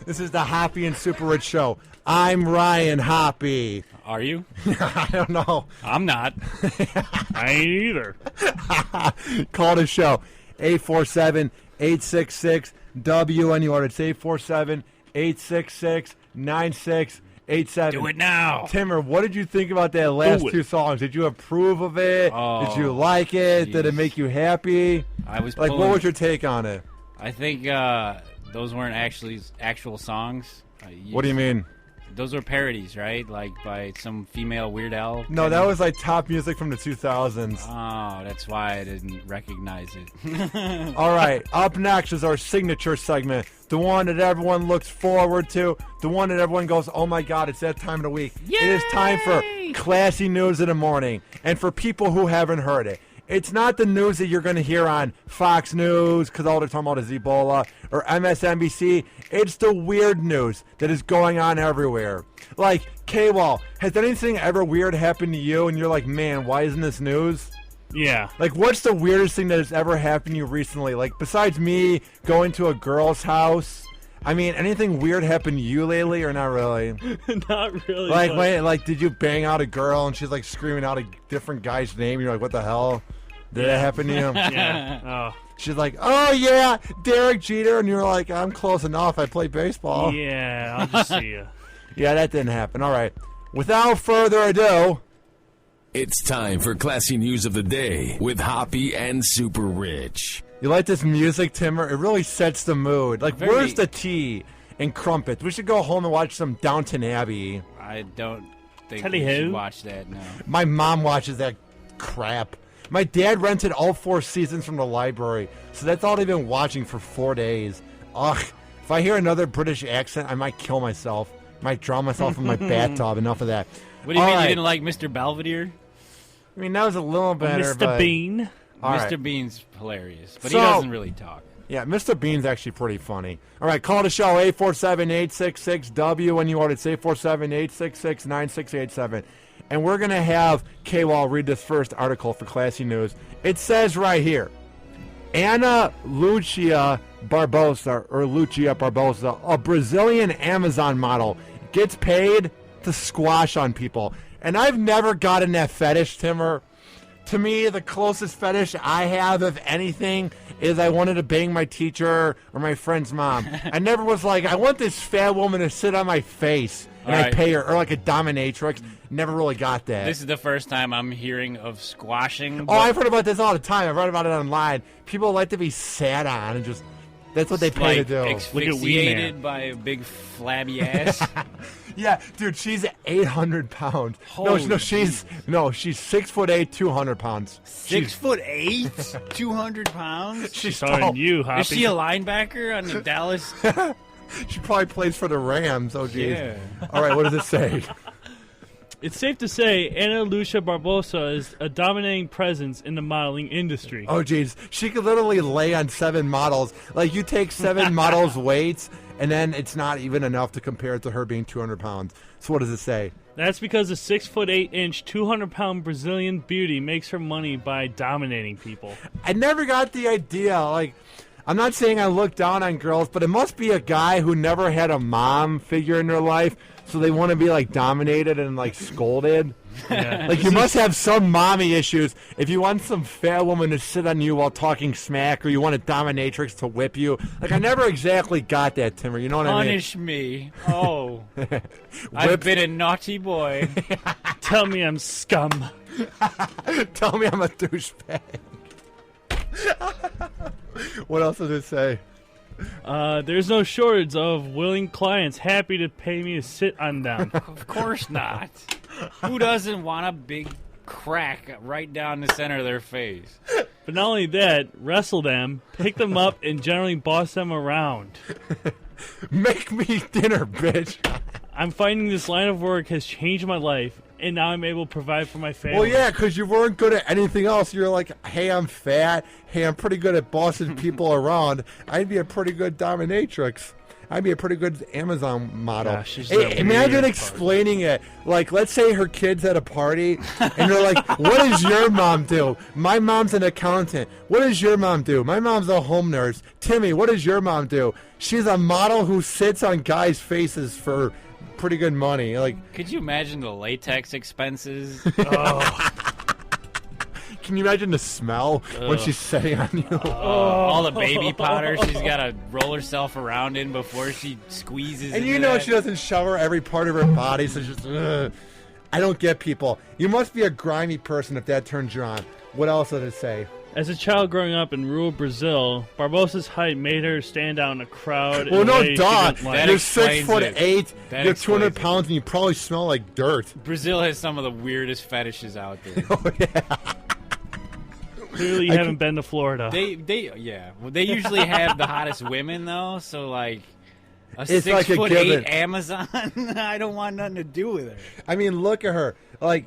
This is the Hoppy and Super Rich Show. I'm Ryan Hoppy. Are you? I don't know. I'm not. I ain't either. Call the show. 847-866-WNUR. It's 847-866-9687. Do it now. Timmer, what did you think about that last two songs? Did you approve of it? Did you like it? Geez. Did it make you happy? I was like, what was your take on it? I think those weren't actually actual songs. What do you mean? Those were parodies, right? Like by some female Weird Al? No, that was like top music from the 2000s. Oh, that's why I didn't recognize it. All right, up next is our signature segment, the one that everyone looks forward to, the one that everyone goes, oh my God, it's that time of the week. Yay! It is time for Classy News in the Morning. And for people who haven't heard it, it's not the news that you're going to hear on Fox News, because all they're talking about is Ebola, or MSNBC. It's the weird news that is going on everywhere. Like, K-Wall, has anything ever weird happened to you, and you're like, man, why isn't this news? Yeah. Like, what's the weirdest thing that has ever happened to you recently? Like, besides me going to a girl's house, I mean, anything weird happened to you lately, or not really? Not really. Like, wait, like, did you bang out a girl, and she's, like, screaming out a different guy's name, and you're like, what the hell? Did that happen to you? Yeah. Oh. She's like, oh, yeah, Derek Jeter. And you're like, I'm close enough. I play baseball. Yeah, I'll just see you. Yeah, that didn't happen. All right. Without further ado, it's time for Classy News of the Day with Hoppy and Super Rich. You like this music, Timmer? It really sets the mood. Like, where's the tea and crumpets? We should go home and watch some Downton Abbey. I don't think Teddy we who? should watch that, no. My mom watches that crap. My dad rented all 4 seasons from the library, so that's all they've been watching for 4 days. Ugh, if I hear another British accent, I might kill myself. Might drown myself in my bathtub. Enough of that. What do you all mean right. you didn't like Mr. Belvedere? I mean, that was a little better, Mr. but... Bean. All Mr. right. Bean's hilarious, but So- he doesn't really talk. Yeah, Mr. Bean's actually pretty funny. All right, call the show, 847-866-WNUR. It's 847-866-9687. And we're going to have K-Wall read this first article for Classy News. It says right here, Ana Lucia Barbosa, a Brazilian Amazon model, gets paid to squash on people. And I've never gotten that fetish, Timmer. To me, the closest fetish I have, if anything, is I wanted to bang my teacher or my friend's mom. I never was like, I want this fat woman to sit on my face and I pay her, or like a dominatrix. Never really got that. This is the first time I'm hearing of squashing. Oh, I've heard about this all the time. I've read about it online. People like to be sat on and just, that's what they pay to do. Asphyxiated by a big flabby ass. Yeah, dude, she's 800 pounds. Holy she's 6'8", 200 pounds. 6'8", 200 pounds. She's Talking tall. you, Hoppy. Is she a linebacker on the Dallas? She probably plays for the Rams. Oh, geez. Yeah. All right, what does it say? It's safe to say Ana Lucia Barbosa is a dominating presence in the modeling industry. Oh, geez. She could literally lay on 7 models. Like, you take 7 models' weights, and then it's not even enough to compare it to her being 200 pounds. So what does it say? That's because the 6'8", 200-pound Brazilian beauty makes her money by dominating people. I never got the idea. Like, I'm not saying I look down on girls, but it must be a guy who never had a mom figure in their life, so they want to be, like, dominated and, like, scolded. Yeah. Like, you must have some mommy issues if you want some fat woman to sit on you while talking smack, or you want a dominatrix to whip you. Like, I never exactly got that, Timmer. You know what Punish me. Oh. I mean? I've been a naughty boy. Tell me I'm scum. Tell me I'm a douchebag. What else does it say? There's no shortage of willing clients happy to pay me to sit on them. Of course not. Who doesn't want a big crack right down the center of their face? But not only that, wrestle them, pick them up, and generally boss them around. Make me dinner, bitch. I'm finding this line of work has changed my life, and now I'm able to provide for my family. Well, yeah, because you weren't good at anything else. You're like, hey, I'm fat. Hey, I'm pretty good at bossing people around. I'd be a pretty good dominatrix. I'd be a pretty good Amazon model. Yeah, she's Hey, that imagine weird explaining it. Like, let's say her kid's at a party, and they're like, what does your mom do? My mom's an accountant. What does your mom do? My mom's a home nurse. Timmy, what does your mom do? She's a model who sits on guys' faces for pretty good money. Like, Could you imagine the latex expenses? can you imagine the smell when she's sitting on you? All the baby powder she's got to roll herself around in before she squeezes. And into you know that. she doesn't shower every part of her body, so she's just, ugh. I don't get people. You must be a grimy person if that turns you on. What else did it say? As a child growing up in rural Brazil, Barbosa's height made her stand out in a crowd. Well, in a no, way she duh. didn't like. That You're explains 6'8". That You're 200 explains it. pounds, and you probably smell like dirt. Brazil has some of the weirdest fetishes out there. Oh yeah. Clearly, you haven't been to Florida. Well, they usually have the hottest women though. So like a It's like a 6'8" given. Amazon, I don't want nothing to do with her. I mean, look at her. Like,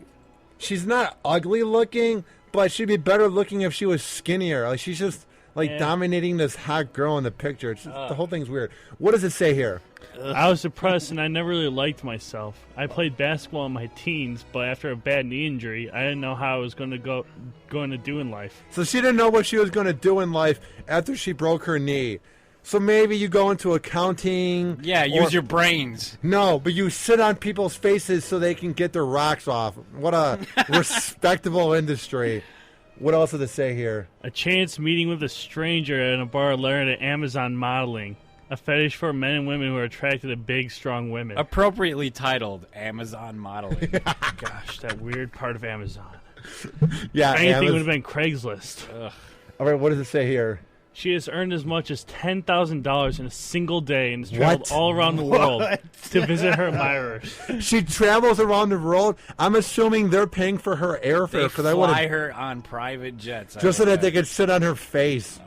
she's not ugly looking, but she'd be better looking if she was skinnier. Like, she's just like Yeah. dominating this hot girl in the picture. It's just, the whole thing's weird. What does it say here? I was depressed and I never really liked myself. I played basketball in my teens, but after a bad knee injury, I didn't know how I was going to do in life. So she didn't know what she was going to do in life after she broke her knee. So maybe you go into accounting. Yeah, use your brains. No, but you sit on people's faces so they can get their rocks off. What a respectable industry. What else did it say here? A chance meeting with a stranger at a bar learned at Amazon modeling. A fetish for men and women who are attracted to big, strong women. Appropriately titled Amazon modeling. Gosh, that weird part of Amazon. Yeah, Anything would have been Craigslist. All right, what does it say here? She has earned as much as $10,000 in a single day and has traveled What? all around the world to visit her admirers. She travels around the world. I'm assuming they're paying for her They airfare because I would fly have her on private jets. just so that they could sit on her face.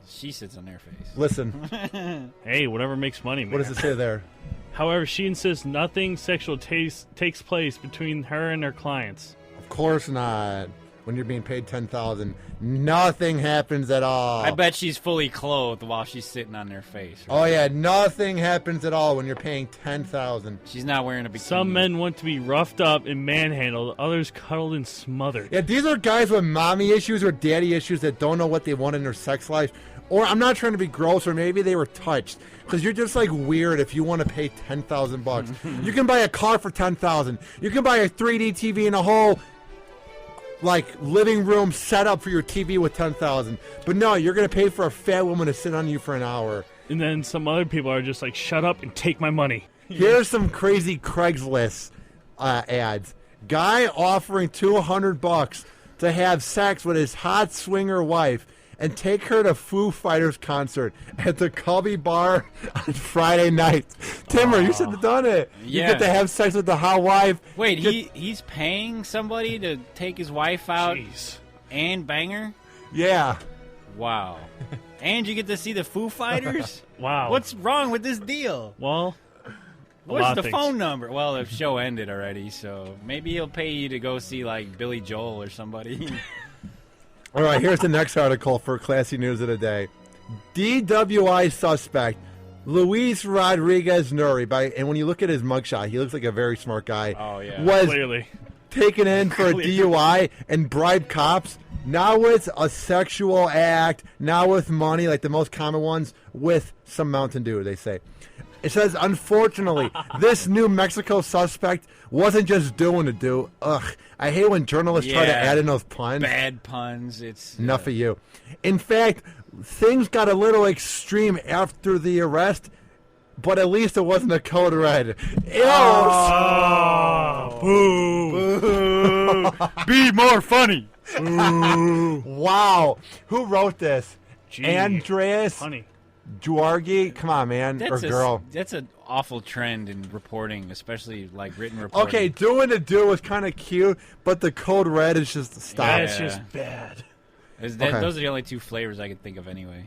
She sits on their face. Listen, Hey, whatever makes money, man. what does it say there? However, she insists nothing sexual takes place between her and her clients. Of course not. When you're being paid $10,000, nothing happens at all. I bet she's fully clothed while she's sitting on their face. Oh yeah, nothing happens at all when you're paying $10,000. She's not wearing a bikini. Some men want to be roughed up and manhandled, others cuddled and smothered. Yeah, these are guys with mommy issues or daddy issues that don't know what they want in their sex life. Or I'm not trying to be gross, or maybe they were touched. Because you're just like weird if you want to pay $10,000. You can buy a car for $10,000. You can buy a 3D TV and a whole like living room setup for your TV with $10,000. But no, you're gonna pay for a fat woman to sit on you for an hour. And then some other people are just like, shut up and take my money. Here's some crazy Craigslist ads. Guy offering $200 to have sex with his hot swinger wife and take her to Foo Fighters concert at the Cubby Bar on Friday night. Timmer, you should have done it. You Yeah. get to have sex with the hot wife. Wait, Get- he's paying somebody to take his wife out Jeez. and bang her? Yeah. Wow. And you get to see the Foo Fighters? Wow. What's wrong with this deal? Well, What's lot the of things. phone number? Well, the show ended already, so maybe he'll pay you to go see like Billy Joel or somebody. All right, here's the next article for Classy News of the Day. DWI suspect Luis Rodriguez Nuri, and when you look at his mugshot, he looks like a very smart guy. Oh, yeah. Was clearly. taken in for a DUI and bribed cops. Now it's a sexual act. Now with money, like the most common ones, with some Mountain Dew, they say. It says, unfortunately, this New Mexico suspect wasn't just doing to do. Ugh, I hate when journalists try to Yeah. add in those puns. Bad puns. It's Enough of you. In fact, things got a little extreme after the arrest, but at least it wasn't a code red. Ew. Boo. Be more funny. Wow. Who wrote this? Gee, Andreas Funny. Dwargi? Come on, man. or girl. That's an awful trend in reporting, especially like written reporting. Okay, doing the do is kind of cute, but the code red is just stop. That's Yeah. just bad. Okay. Those are the only two flavors I could think of anyway.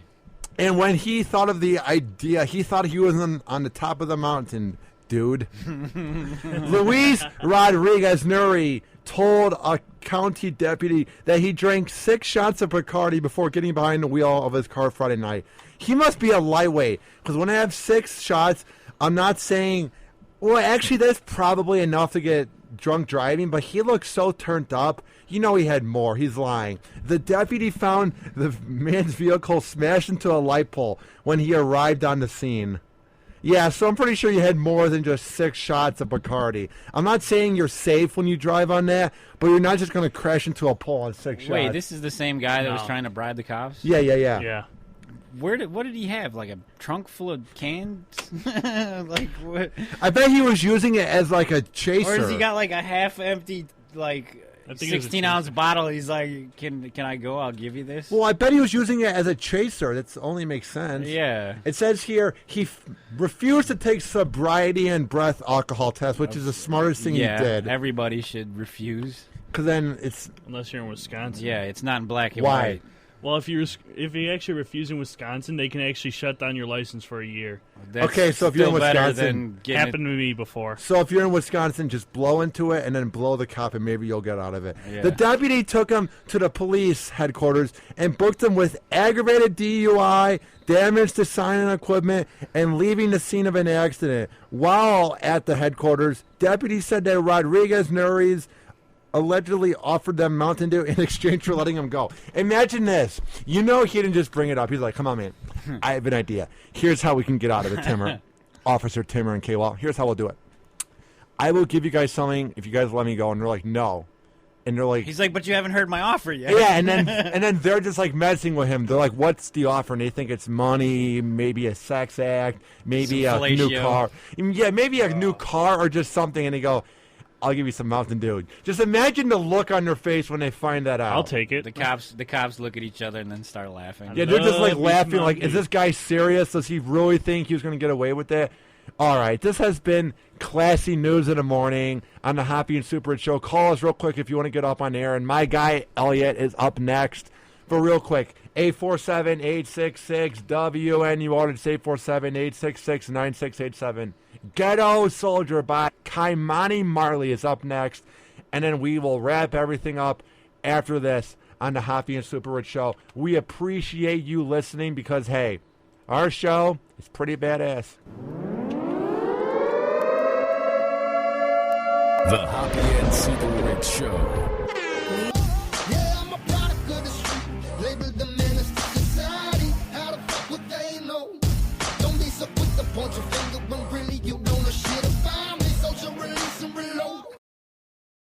And when he thought of the idea, he thought he was on the top of the mountain, dude. Luis Rodriguez Nuri told a county deputy that he drank 6 shots of Bacardi before getting behind the wheel of his car Friday night. He must be a lightweight, because when I have 6 shots, I'm not saying, well, actually, that's probably enough to get drunk driving, but he looks so turned up. You know he had more. He's lying. The deputy found the man's vehicle smashed into a light pole when he arrived on the scene. Yeah, so I'm pretty sure you had more than just 6 shots of Bacardi. I'm not saying you're safe when you drive on that, but you're not just going to crash into a pole on 6 shots. Wait, this is the same guy that was No. trying to bribe the cops? Yeah. Yeah. What did he have? Like a trunk full of cans? Like what? I bet he was using it as like a chaser. Or has he got like a half-empty, like I think it was a 16-ounce bottle? He's like, can I go? I'll give you this. Well, I bet he was using it as a chaser. That only makes sense. Yeah. It says here he refused to take sobriety and breath alcohol test, which is the smartest thing Yeah. he did. Everybody should refuse. Because then it's Unless you're in Wisconsin. Yeah, it's not in black and why. white. Well, if you actually refuse in Wisconsin, they can actually shut down your license for a year. That's Okay, so if you're in still better Wisconsin- than getting Happened to me before. So if you're in Wisconsin, just blow into it and then blow the cop, and maybe you'll get out of it. Yeah. The deputy took him to the police headquarters and booked him with aggravated DUI, damage to sign and equipment, and leaving the scene of an accident. While at the headquarters, deputies said that Rodriguez Nuri's allegedly offered them Mountain Dew in exchange for letting him go. Imagine this. You know he didn't just bring it up. He's like, come on, man. I have an idea. Here's how we can get out of it, Timmer. Officer Timmer and K-Wall. Here's how we'll do it. I will give you guys something if you guys let me go. And they're like, no. And they're like, He's like, but you haven't heard my offer yet. yeah, and then they're just like messing with him. They're like, "What's the offer?" And they think it's money, maybe a sex act, maybe Some a new fellatio. car. Yeah, maybe a new car or just something. And they go, "I'll give you some Mountain Dew." Just imagine the look on their face when they find that out. I'll take it. The cops look at each other and then start laughing. Yeah, they're just like Love laughing. these Like, is Mountain this guy serious? Does he really think he was going to get away with it? All right, this has been classy news in the morning on the Hoppy and Super Rich Show. Call us real quick if you want to get up on air. And my guy Elliot is up next. But real quick, 847-866-WN. You ordered 847-866-9687. Ghetto Soldier by Kaimani Marley is up next. And then we will wrap everything up after this on the Hoppy and Super Rich Show. We appreciate you listening because, hey, our show is pretty badass. The Hoppy and Super Rich Show.